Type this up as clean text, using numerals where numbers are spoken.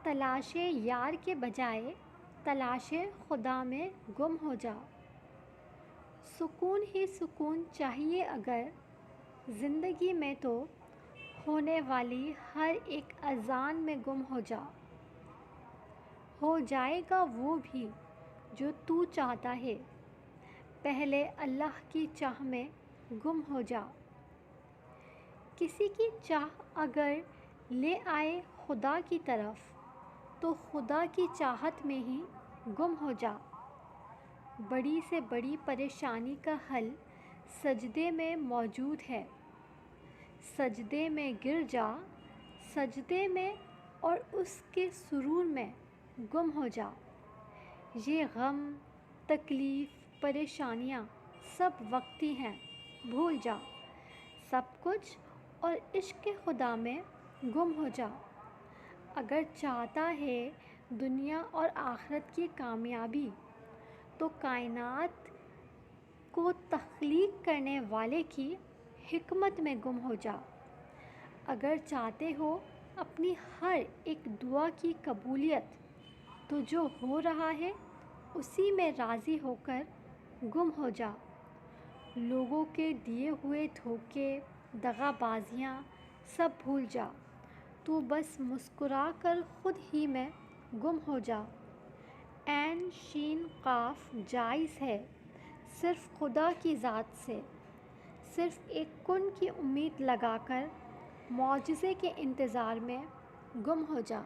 تلاش یار کے بجائے تلاش خدا میں گم ہو جا۔ سکون ہی سکون چاہیے اگر زندگی میں تو ہونے والی ہر ایک اذان میں گم ہو جا۔ ہو جائے گا وہ بھی جو تو چاہتا ہے، پہلے اللہ کی چاہ میں گم ہو جا۔ کسی کی چاہ اگر لے آئے خدا کی طرف تو خدا کی چاہت میں ہی گم ہو جا۔ بڑی سے بڑی پریشانی کا حل سجدے میں موجود ہے، سجدے میں گر جا، سجدے میں اور اس کے سرور میں گم ہو جا۔ یہ غم، تکلیف، پریشانیاں سب وقتی ہیں، بھول جا سب کچھ اور عشق خدا میں گم ہو جا۔ اگر چاہتا ہے دنیا اور آخرت کی کامیابی تو کائنات کو تخلیق کرنے والے کی حکمت میں گم ہو جا۔ اگر چاہتے ہو اپنی ہر ایک دعا کی قبولیت تو جو ہو رہا ہے اسی میں راضی ہو کر گم ہو جا۔ لوگوں کے دیے ہوئے دھوکے، دغا بازیاں سب بھول جا، تو بس مسکرا کر خود ہی میں گم ہو جا۔ عین شین قاف جائز ہے صرف خدا کی ذات سے، صرف ایک کن کی امید لگا کر معجزے کے انتظار میں گم ہو جا۔